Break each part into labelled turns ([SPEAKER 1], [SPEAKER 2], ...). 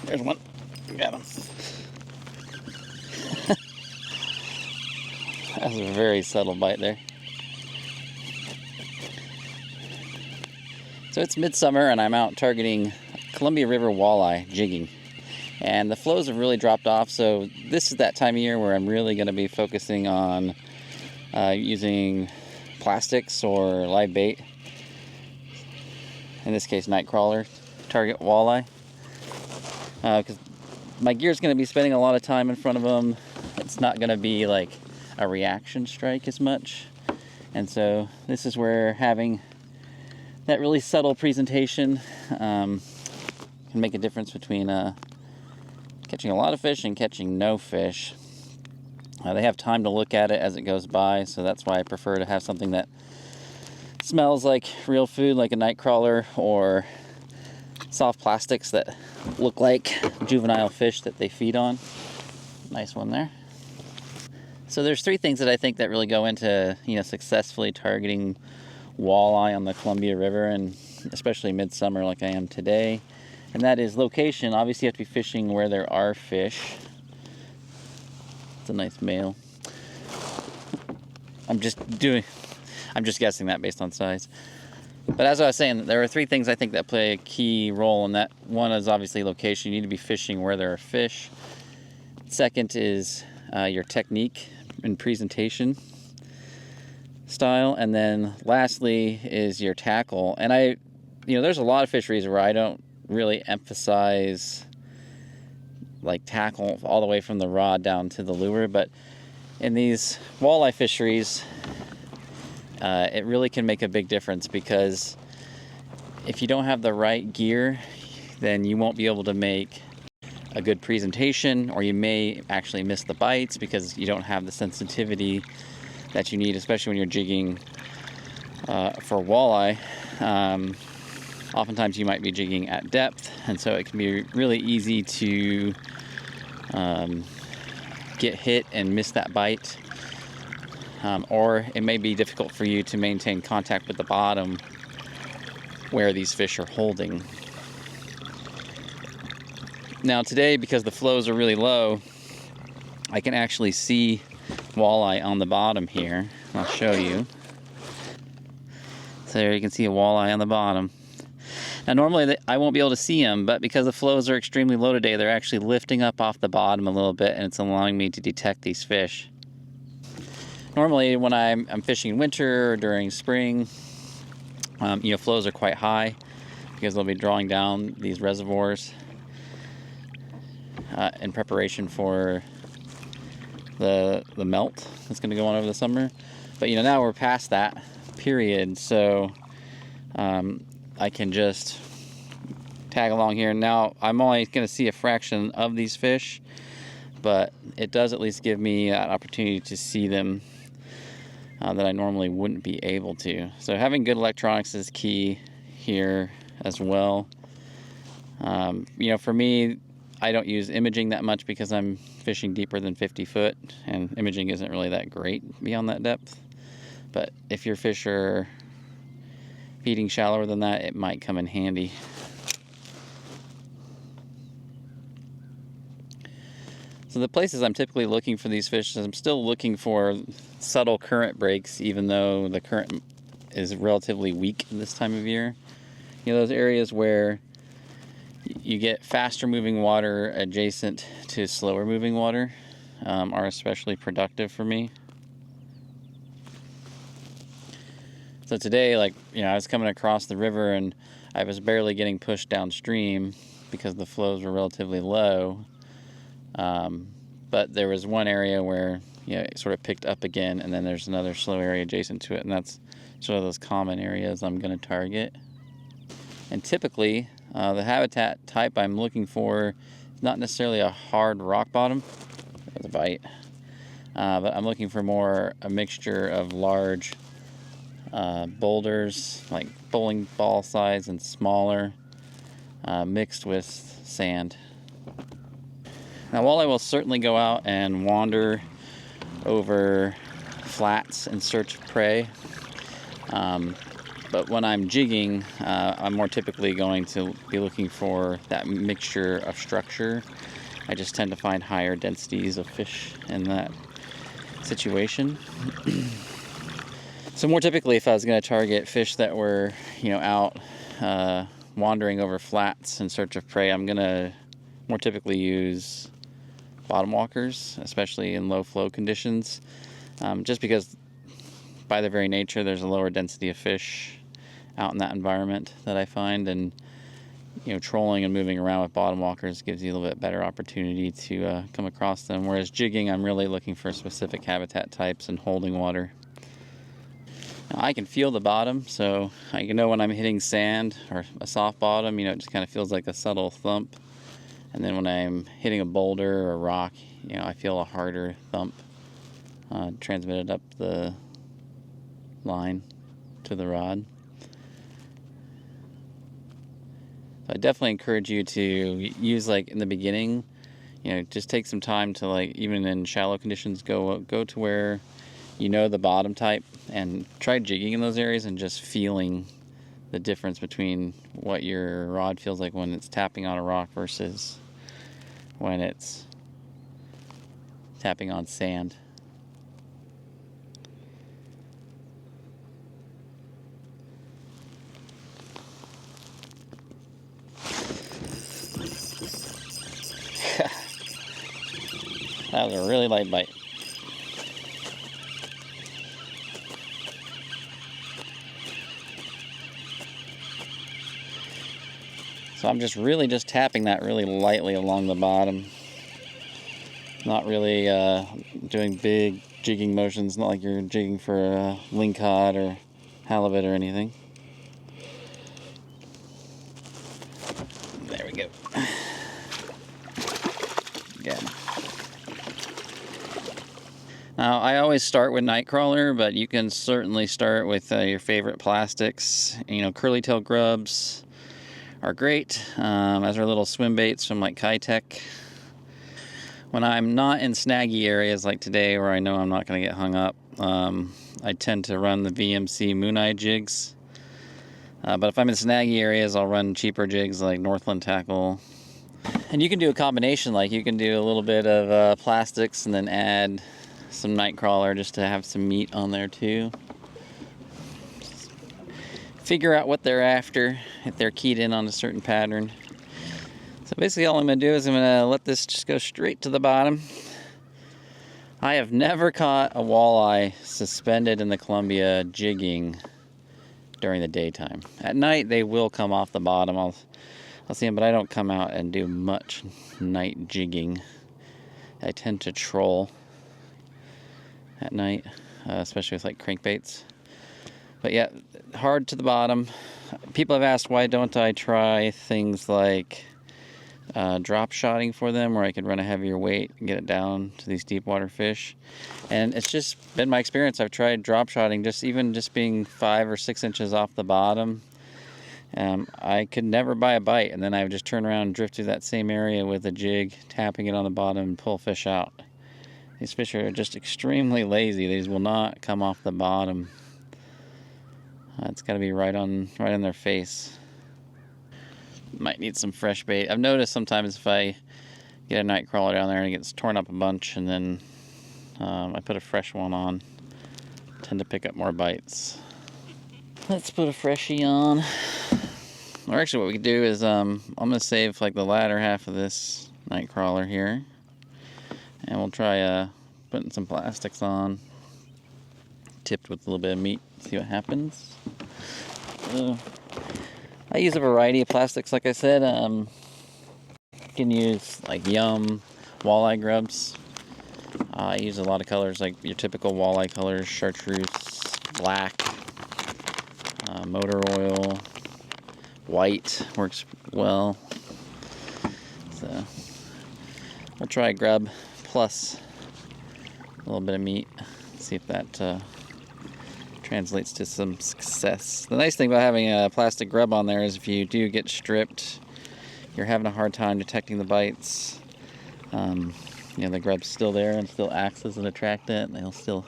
[SPEAKER 1] There's one. Got him. That was a very subtle bite there. So it's midsummer and I'm out targeting Columbia River walleye jigging. And the flows have really dropped off, so this is that time of year where I'm really going to be focusing on using plastics or live bait. In this case, night crawler, target walleye. Because my gear's going to be spending a lot of time in front of them. It's not going to be like a reaction strike as much. And so this is where having that really subtle presentation can make a difference between catching a lot of fish and catching no fish. They have time to look at it as it goes by, so that's why I prefer to have something that smells like real food, like a night crawler, or soft plastics that look like juvenile fish that they feed on. Nice one there. So there's three things that I think that really go into, successfully targeting walleye on the Columbia River, and especially midsummer like I am today. And that is location. Obviously you have to be fishing where there are fish. It's a nice male. I'm just guessing that based on size. But as I was saying, there are three things I think that play a key role, and that one is obviously location. You need to be fishing where there are fish. Second is your technique and presentation style, and then lastly is your tackle. And there's a lot of fisheries where I don't really emphasize like tackle all the way from the rod down to the lure, but in these walleye fisheries it really can make a big difference, because if you don't have the right gear, then you won't be able to make a good presentation, or you may actually miss the bites because you don't have the sensitivity that you need, especially when you're jigging for walleye. Oftentimes you might be jigging at depth, and so it can be really easy to get hit and miss that bite, or it may be difficult for you to maintain contact with the bottom where these fish are holding. Now today, because the flows are really low, I can actually see walleye on the bottom here. I'll show you. So there you can see a walleye on the bottom. Now normally I won't be able to see them, but because the flows are extremely low today, they're actually lifting up off the bottom a little bit, and it's allowing me to detect these fish. Normally when I'm fishing in winter or during spring, flows are quite high because they'll be drawing down these reservoirs in preparation for the melt that's going to go on over the summer. But now we're past that period, so I can just tag along here. Now I'm only going to see a fraction of these fish, but it does at least give me an opportunity to see them that I normally wouldn't be able to. So having good electronics is key here as well. For me, I don't use imaging that much because I'm fishing deeper than 50 foot, and imaging isn't really that great beyond that depth. But if your fish are feeding shallower than that, it might come in handy. So the places I'm typically looking for these fish is I'm still looking for subtle current breaks, even though the current is relatively weak this time of year. Those areas where you get faster moving water adjacent to slower moving water are especially productive for me. So today, I was coming across the river and I was barely getting pushed downstream because the flows were relatively low. But there was one area where it sort of picked up again, and then there's another slow area adjacent to it, and that's sort of those common areas I'm going to target. And typically, the habitat type I'm looking for is not necessarily a hard rock bottom. There's a bite. But I'm looking for more a mixture of large boulders, like bowling ball size and smaller, mixed with sand. Now walleye will certainly go out and wander over flats in search of prey. But when I'm jigging, I'm more typically going to be looking for that mixture of structure. I just tend to find higher densities of fish in that situation. So more typically, if I was going to target fish that were, out wandering over flats in search of prey, I'm going to more typically use bottom walkers, especially in low flow conditions, just because by their very nature there's a lower density of fish out in that environment that I find, and trolling and moving around with bottom walkers gives you a little bit better opportunity to come across them, whereas jigging, I'm really looking for specific habitat types and holding water. Now, I can feel the bottom, so I can know when I'm hitting sand or a soft bottom, it just kind of feels like a subtle thump. And then when I'm hitting a boulder or a rock, I feel a harder thump transmitted up the line to the rod. So I definitely encourage you to use, in the beginning, just take some time to, even in shallow conditions, go to where the bottom type and try jigging in those areas and just feeling the difference between what your rod feels like when it's tapping on a rock versus when it's tapping on sand. That was a really light bite. So I'm just tapping that really lightly along the bottom. Not really doing big jigging motions, not like you're jigging for a lingcod or halibut or anything. There we go. Good. Now, I always start with nightcrawler, but you can certainly start with your favorite plastics. Curly tail grubs are great, as are little swim baits from Kitech. When I'm not in snaggy areas like today where I know I'm not going to get hung up, I tend to run the VMC Mooneye jigs. But if I'm in snaggy areas, I'll run cheaper jigs like Northland Tackle. And you can do a combination, you can do a little bit of plastics and then add some nightcrawler just to have some meat on there too. Figure out what they're after, if they're keyed in on a certain pattern. So basically all I'm going to do is I'm going to let this just go straight to the bottom. I have never caught a walleye suspended in the Columbia jigging during the daytime. At night they will come off the bottom. I'll see them, but I don't come out and do much night jigging. I tend to troll at night, especially with crankbaits. But yeah, hard to the bottom. People have asked why don't I try things like drop shotting for them, where I could run a heavier weight and get it down to these deep water fish. And it's just been my experience. I've tried drop shotting, even being 5 or 6 inches off the bottom. I could never buy a bite, and then I would just turn around and drift through that same area with a jig, tapping it on the bottom and pull fish out. These fish are just extremely lazy. These will not come off the bottom. It's got to be right on their face. Might need some fresh bait. I've noticed sometimes if I get a night crawler down there and it gets torn up a bunch, and then I put a fresh one on, I tend to pick up more bites. Let's put a freshie on. Or actually what we could do is I'm going to save the latter half of this night crawler here, and we'll try putting some plastics on, tipped with a little bit of meat, see what happens. I use a variety of plastics, like I said. You can use Yum walleye grubs. I use a lot of colors, like your typical walleye colors: chartreuse, black, motor oil, white works well. So we'll try grub plus a little bit of meat, see if that translates to some success. The nice thing about having a plastic grub on there is if you do get stripped, you're having a hard time detecting the bites. The grub's still there and still acts as an attractant, and they'll still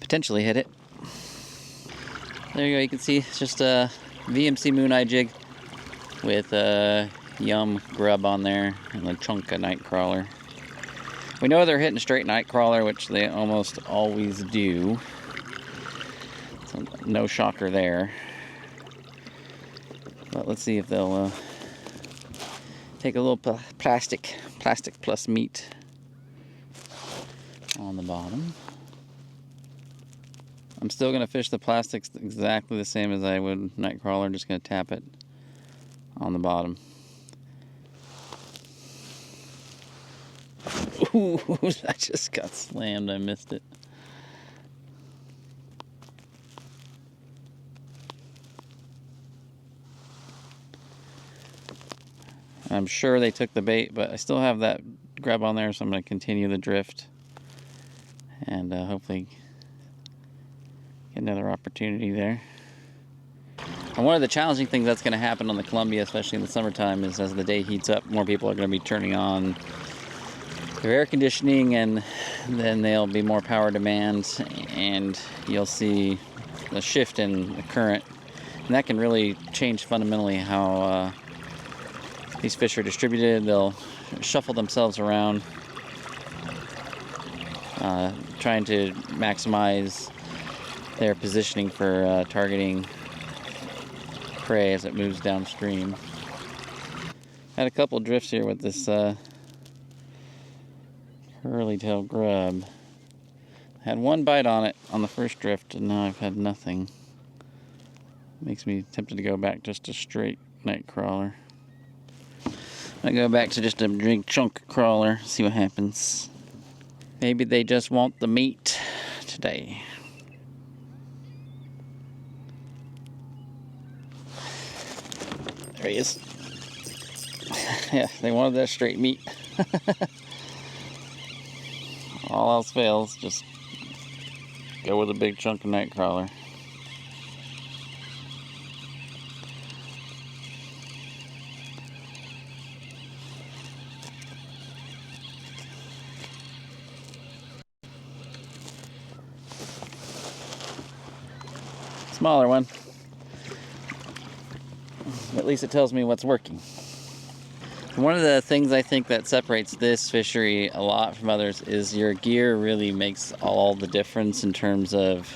[SPEAKER 1] potentially hit it. There you go, you can see it's just a VMC Moon Eye jig with a yum grub on there and a chunk of night crawler. We know they're hitting straight night crawler, which they almost always do. So no shocker there. But let's see if they'll take a little plastic plus meat on the bottom. I'm still going to fish the plastics exactly the same as I would night crawler. I'm just going to tap it on the bottom. Ooh, I just got slammed. I missed it. I'm sure they took the bait, but I still have that grub on there, so I'm going to continue the drift and hopefully get another opportunity there. And one of the challenging things that's going to happen on the Columbia, especially in the summertime, is as the day heats up, more people are going to be turning on their air conditioning, and then there'll be more power demand, and you'll see a shift in the current, and that can really change fundamentally how these fish are distributed. They'll shuffle themselves around, trying to maximize their positioning for targeting prey as it moves downstream. Had a couple drifts here with this curly tail grub. Had one bite on it on the first drift, and now I've had nothing. Makes me tempted to go back just a straight night crawler. I go back to just a big chunk crawler, see what happens. Maybe they just want the meat today. There he is. Yeah, they wanted that straight meat. All else fails, just go with a big chunk of night crawler. Smaller one. At least it tells me what's working. One of the things I think that separates this fishery a lot from others is your gear really makes all the difference in terms of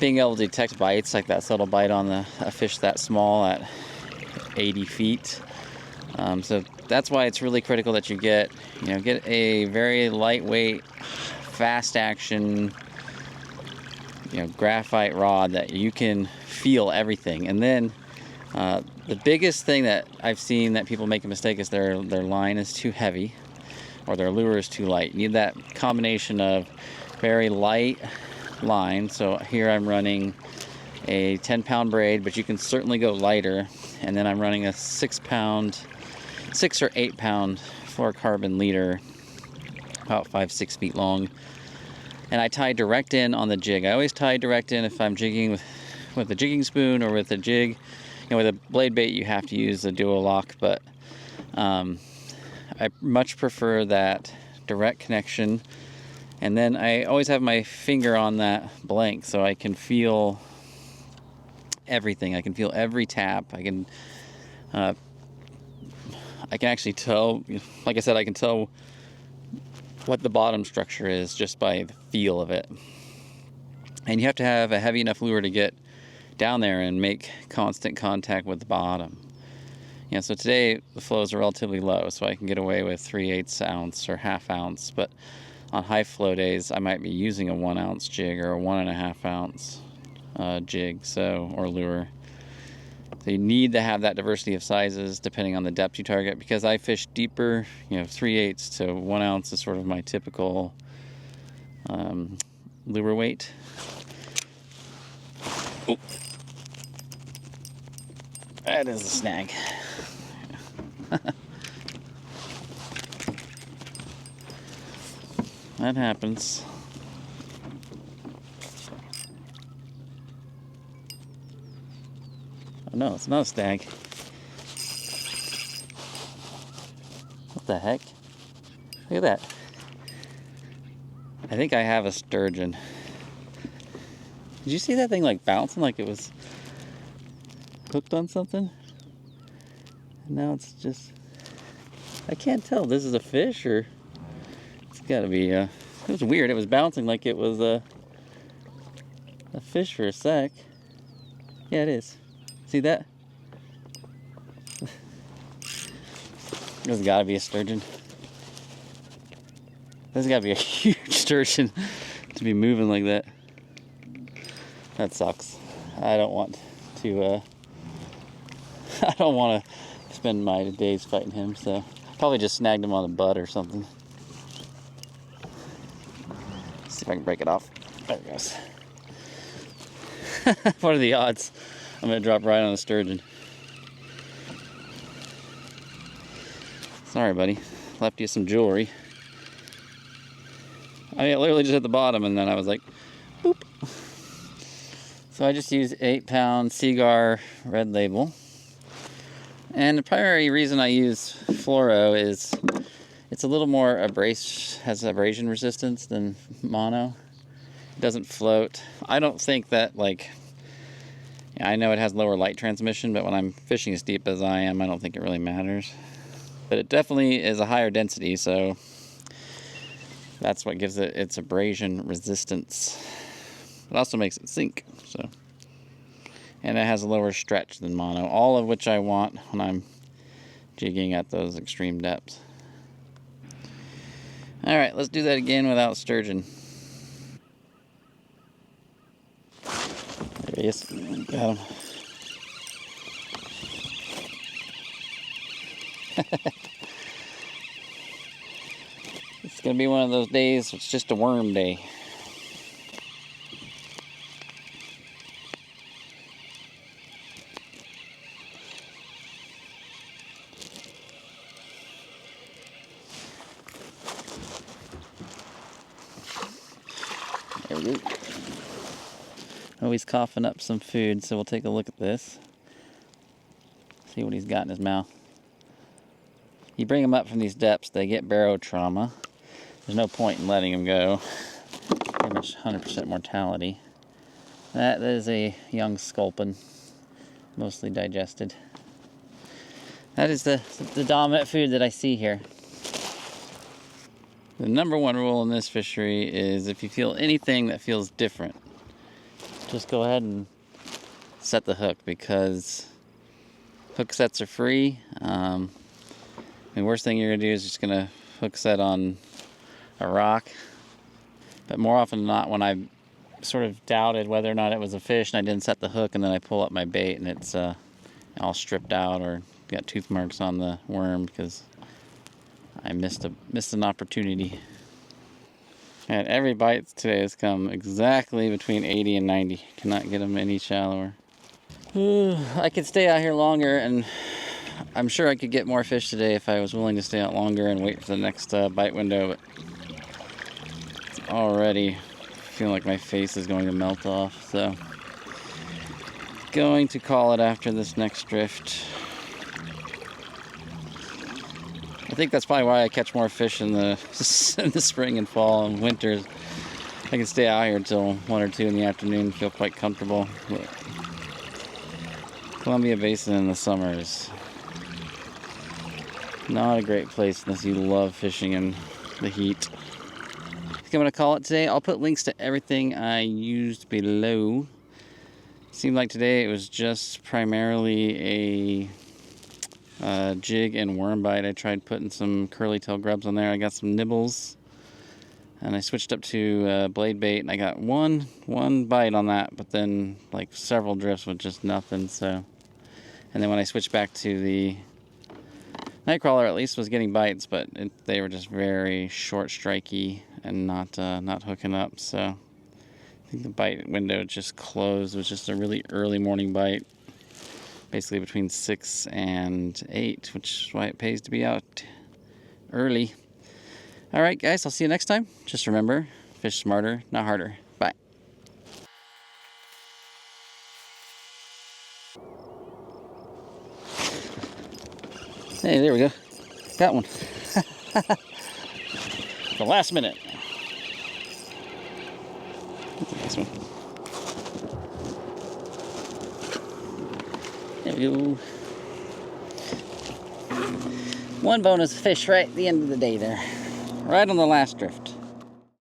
[SPEAKER 1] being able to detect bites, like that subtle bite on a fish that small at 80 feet. So that's why it's really critical that you get a very lightweight, fast action, graphite rod that you can feel everything. And then the biggest thing that I've seen that people make a mistake is their line is too heavy or their lure is too light. You need that combination of very light line. So here I'm running a 10-pound braid, but you can certainly go lighter. And then I'm running a 6 or 8 pound fluorocarbon leader, about 5-6 feet long. And I tie direct in on the jig. I always tie direct in if I'm jigging with a jigging spoon or with a jig. With a blade bait, you have to use a dual lock, but I much prefer that direct connection. And then I always have my finger on that blank, so I can feel everything. I can feel every tap. I can actually tell, like I said, I can tell what the bottom structure is just by the feel of it. And you have to have a heavy enough lure to get down there and make constant contact with the bottom. So today the flows are relatively low, so I can get away with 3/8 ounce or ½ ounce, but on high flow days I might be using a 1 ounce jig or a 1½ ounce jig, or lure. So you need to have that diversity of sizes depending on the depth you target, because I fish deeper. 3/8 to 1 ounce is sort of my typical lure weight. Oh. That is a snag. That happens. Oh no, it's not a stag. What the heck? Look at that. I think I have a sturgeon. Did you see that thing like bouncing like it was hooked on something? And now it's just, I can't tell if this is a fish or it's gotta be, it was weird. It was bouncing like it was a fish for a sec. Yeah, it is. See that? This has gotta be a sturgeon. This has gotta be a huge sturgeon to be moving like that. That sucks. I don't want to, I don't want to spend my days fighting him, so probably just snagged him on the butt or something. Let's see if I can break it off. There it goes. What are the odds? I'm gonna drop right on a sturgeon. Sorry, buddy. Left you some jewelry. I mean, it literally just hit the bottom, and then I was like, boop. So I just used 8-pound Seagar Red Label. And the primary reason I use fluoro is it's a little more has abrasion resistance than mono. It doesn't float. I don't think that, like, I know it has lower light transmission, but when I'm fishing as deep as I am, I don't think it really matters. But it definitely is a higher density, so that's what gives it its abrasion resistance. It also makes it sink, so. And it has a lower stretch than mono, all of which I want when I'm jigging at those extreme depths. All right, let's do that again without sturgeon. There he is. Got him. It's gonna be one of those days, it's just a worm day. There we go. Oh, he's coughing up some food, so we'll take a look at this. See what he's got in his mouth. You bring them up from these depths, they get barotrauma. There's no point in letting them go. Pretty much 100% mortality. That is a young sculpin, mostly digested. That is the dominant food that I see here. The number one rule in this fishery is if you feel anything that feels different, just go ahead and set the hook, because hook sets are free. The worst thing you're gonna do is just gonna hook set on a rock. But more often than not, when I sort of doubted whether or not it was a fish and I didn't set the hook, and then I pull up my bait and it's all stripped out or got tooth marks on the worm because I missed an opportunity. And every bite today has come exactly between 80 and 90. Cannot get them any shallower. I could stay out here longer, and I'm sure I could get more fish today if I was willing to stay out longer and wait for the next bite window, but it's already feeling like my face is going to melt off, so going to call it after this next drift. I think that's probably why I catch more fish in the spring and fall and winters. I can stay out here until 1 or 2 in the afternoon, feel quite comfortable. But Columbia Basin in the summer is not a great place unless you love fishing in the heat. I think I'm going to call it today. I'll put links to everything I used below. Seemed like today it was just primarily a jig and worm bite. I tried putting some curly tail grubs on there. I got some nibbles, and I switched up to blade bait, and I got one bite on that, but then like several drifts with just nothing. So, and then when I switched back to the Nightcrawler, at least was getting bites, but they were just very short, striky, and not hooking up. So I think the bite window just closed. It was just a really early morning bite, basically between 6 and 8, which is why it pays to be out early. All right, guys, I'll see you next time. Just remember, fish smarter, not harder. Bye. Hey, there we go. Got one. The last minute. This one. There we go. One bonus fish right at the end of the day there. Right on the last drift.